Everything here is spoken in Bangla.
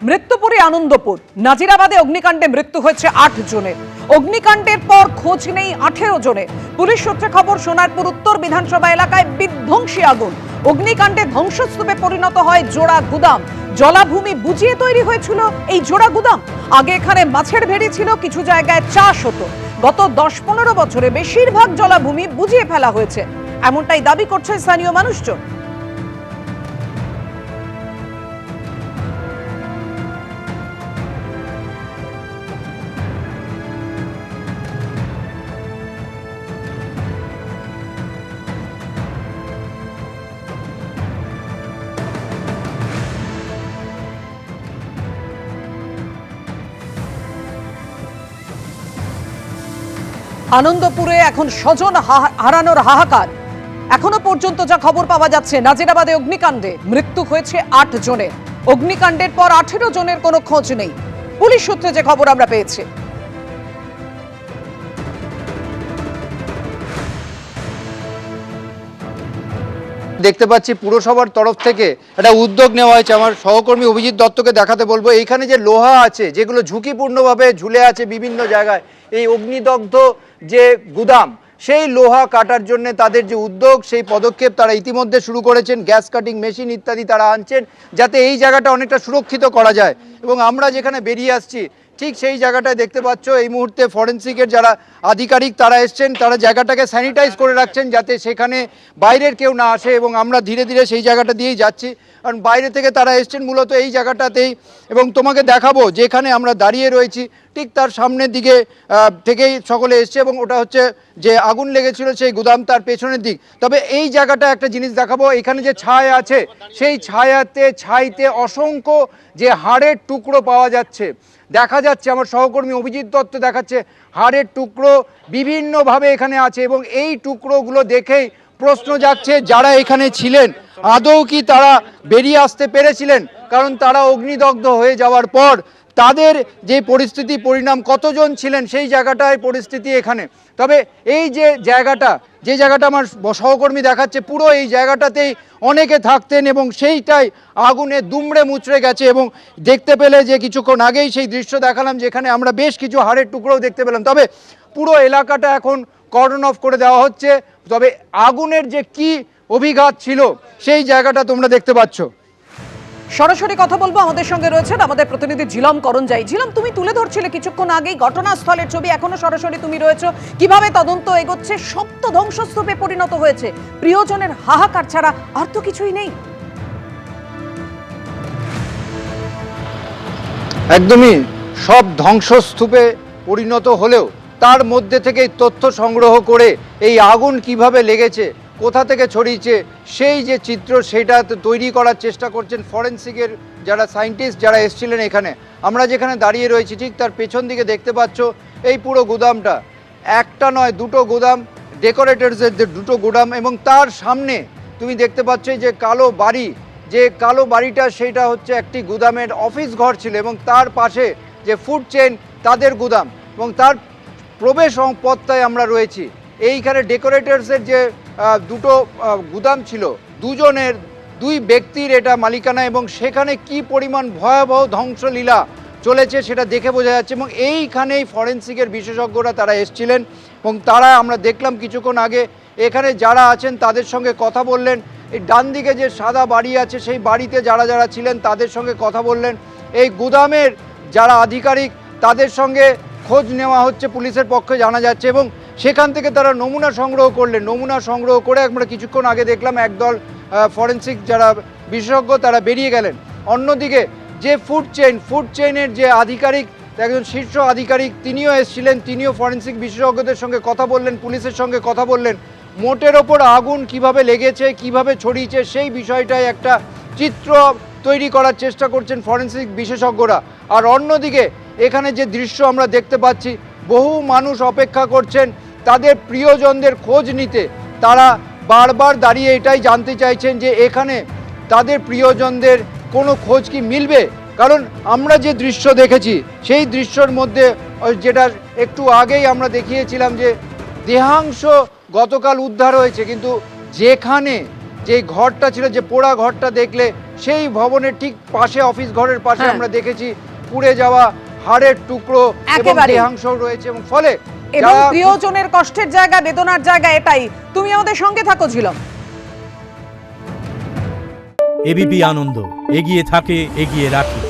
মৃত্যুপুরী আনন্দপুর নাজিরাবাদে অগ্নিকাণ্ডে মৃত্যু হয়েছে ৮ জনের। অগ্নিকাণ্ডের পর খোঁজ নেই ১৮ জনের। পুলিশ সূত্রে খবর, সোনারপুর উত্তর বিধানসভা এলাকায় বিধ্বংসী আগুন। অগ্নিকাণ্ডে ধ্বংসস্তূপে পরিণত হয় জোড়া গুদাম। জলাভূমি বুঝিয়ে তৈরি হয়েছিল এই জোড়া গুদাম। আগে এখানে মাছের ভেড়ি ছিল, কিছু জায়গায় চাষ হতো। গত ১০-১৫ বছরে বেশিরভাগ জলাভূমি বুঝিয়ে ফেলা হয়েছে, এমনটাই দাবি করছে স্থানীয় মানুষজন। আনন্দপুরে এখন স্বজন হারানোর হাহাকার। এখনো পর্যন্ত যা খবর পাওয়া যাচ্ছে, নাজিরাবাদে অগ্নিকাণ্ডে মৃত্যু হয়েছে ৮ জনের। অগ্নিকাণ্ডের পর ১৮ জনের কোনো খোঁজ নেই, পুলিশ সূত্রে যে খবর আমরা পেয়েছি। দেখতে পাচ্ছি পুরসভার তরফ থেকে একটা উদ্যোগ নেওয়া হয়েছে। আমার সহকর্মী অভিজিৎ দত্তকে দেখাতে বলবো, এইখানে যে লোহা আছে যেগুলো ঝুঁকিপূর্ণভাবে ঝুলে আছে বিভিন্ন জায়গায়, এই অগ্নিদগ্ধ যে গুদাম, সেই লোহা কাটার জন্য তাদের যে উদ্যোগ, সেই পদক্ষেপ তারা ইতিমধ্যে শুরু করেছেন। গ্যাস কাটিং মেশিন ইত্যাদি তারা আনছেন যাতে এই জায়গাটা অনেকটা সুরক্ষিত করা যায়। এবং আমরা যেখানে বেরিয়ে আসছি ঠিক সেই জায়গাটায় দেখতে পাচ্ছ এই মুহূর্তে ফরেন্সিকের যারা আধিকারিক তারা এসছেন, তারা জায়গাটাকে স্যানিটাইজ করে রাখছেন যাতে সেখানে বাইরের কেউ না আসে। এবং আমরা ধীরে ধীরে সেই জায়গাটা দিয়েই যাচ্ছি, কারণ বাইরে থেকে তারা এসছেন মূলত এই জায়গাটাতেই। এবং তোমাকে দেখাবো যেখানে আমরা দাঁড়িয়ে রয়েছি ঠিক তার সামনের দিকে থেকেই সকলে এসছে, এবং ওটা হচ্ছে যে আগুন লেগেছিল সেই গুদাম, তার পেছনের দিক। তবে এই জায়গাটা একটা জিনিস দেখাবো, এখানে যে ছায়া আছে সেই ছাইতে অসংখ্য যে হাড়ের টুকরো পাওয়া যাচ্ছে, দেখা যাচ্ছে। আমার সহকর্মী অভিজিৎ দত্ত দেখাচ্ছে হাড়ের টুকরো বিভিন্নভাবে এখানে আছে। এবং এই টুকরোগুলো দেখেই প্রশ্ন জাগছে, যারা এখানে ছিলেন আদৌ কি তারা বেরিয়ে আসতে পেরেছিলেন? কারণ তারা অগ্নিদগ্ধ হয়ে যাওয়ার পর তাদের যে পরিস্থিতি, পরিণাম, কতজন ছিলেন সেই জায়গাটায় পরিস্থিতি এখানে। তবে এই যে জায়গাটা আমার সহকর্মী দেখাচ্ছে, পুরো এই জায়গাটাতেই অনেকে থাকতেন এবং সেইটাই আগুনে দুমড়ে মুচড়ে গেছে। এবং দেখতে পেলে যে কিছুক্ষণ আগেই সেই দৃশ্য দেখালাম যেখানে আমরা বেশ কিছু হাড়ের টুকরোও দেখতে পেলাম। তবে পুরো এলাকাটা এখন কর্ডন অফ করে দেওয়া হচ্ছে। তবে আগুনের যে কি অভিঘাত ছিল সেই জায়গাটা তোমরা দেখতে পাচ্ছ। সরাসরি কথা বলবো, আমাদের সঙ্গে রয়েছেন আমাদের প্রতিনিধি ঝিলম করঞ্জাই। ঝিলম, তুমি তুলে ধরছিলে কিছুক্ষণ আগেই ঘটনাস্থলের ছবি, এখনো সরাসরি তুমি রয়েছো। কিভাবে তদন্ত এগোচ্ছে? সব তো ধ্বংসস্তূপে পরিণত হয়েছে, প্রিয়জনের হাহাকার ছাড়া আর তো কিছুই নেই। একদমই সব ধ্বংসস্তূপে পরিণত হলেও তার মধ্যে থেকে তথ্য সংগ্রহ করে এই আগুন কিভাবে লেগেছে, কোথা থেকে ছড়িয়েছে, সেই যে চিত্র সেটা তৈরি করার চেষ্টা করছেন ফরেন্সিকের যারা সায়েন্টিস্ট যারা এসেছিলেন এখানে। আমরা যেখানে দাঁড়িয়ে রয়েছি ঠিক তার পেছন দিকে দেখতে পাচ্ছ এই পুরো গুদামটা, একটা নয় দুটো গুদাম, ডেকোরেটরসের দুটো গুদাম। এবং তার সামনে তুমি দেখতে পাচ্ছ যে কালো বাড়িটা সেটা হচ্ছে একটি গুদামের অফিস ঘর ছিল, এবং তার পাশে যে ফুড চেইন তাদের গুদাম, এবং তার প্রবেশ পথটায় আমরা রয়েছি। এইখানে ডেকোরেটরসের যে দুটো গুদাম ছিল, দুই ব্যক্তির এটা মালিকানা, এবং সেখানে কি পরিমাণ ভয়াবহ ধ্বংসলীলা চলেছে সেটা দেখে বোঝা যাচ্ছে। এবং এইখানেই ফরেন্সিকের বিশেষজ্ঞরা তারা এসছিলেন, এবং তারা আমরা দেখলাম কিছুক্ষণ আগে এখানে যারা আছেন তাদের সঙ্গে কথা বললেন। এই ডান দিকে যে সাদা বাড়ি আছে সেই বাড়িতে যারা ছিলেন তাদের সঙ্গে কথা বললেন। এই গুদামের যারা আধিকারিক তাদের সঙ্গে খোঁজ নেওয়া হচ্ছে পুলিশের পক্ষে জানা যাচ্ছে, এবং সেখান থেকে তারা নমুনা সংগ্রহ করলেন। নমুনা সংগ্রহ করে আমরা কিছুক্ষণ আগে দেখলাম একদল ফরেন্সিক যারা বিশেষজ্ঞ তারা বেরিয়ে গেলেন। অন্যদিকে যে ফুড চেইনের যে আধিকারিক, একজন শীর্ষ আধিকারিক, তিনিও এসেছিলেন, তিনিও ফরেন্সিক বিশেষজ্ঞদের সঙ্গে কথা বললেন, পুলিশের সঙ্গে কথা বললেন। মোটের ওপর আগুন কিভাবে লেগেছে, কিভাবে ছড়িয়েছে সেই বিষয়টাই একটা চিত্র তৈরি করার চেষ্টা করছেন ফরেন্সিক বিশেষজ্ঞরা। আর অন্যদিকে এখানে যে দৃশ্য আমরা দেখতে পাচ্ছি, বহু মানুষ অপেক্ষা করছেন তাদের প্রিয়জনদের খোঁজ নিতে। তারা বারবার দাঁড়িয়ে এটাই জানতে চাইছেন যে এখানে তাদের প্রিয়জনদের কোনো খোঁজ কি মিলবে। কারণ আমরা যে দৃশ্য দেখেছি সেই দৃশ্যর মধ্যে যেটা একটু আগেই আমরা দেখিয়েছিলাম যে দেহাংশ গতকাল উদ্ধার হয়েছে, কিন্তু যেখানে যে ঘরটা ছিল, যে পোড়া ঘরটা দেখলে সেই ভবনের ঠিক পাশে অফিস ঘরের পাশে হ্যাঁ। আমরা দেখেছি পুড়ে যাওয়া হাড়ের টুকরো এবং একেবারে। দেহাংশ রয়েছে এবং ফলে এবং যারা- প্রিয়জনের কষ্টের জায়গা, বেদনার জায়গা এটাই। তুমি আমাদের সঙ্গে থাকো ঝিলম। এবিপি আনন্দ, এগিয়ে থাকে, এগিয়ে রাখে।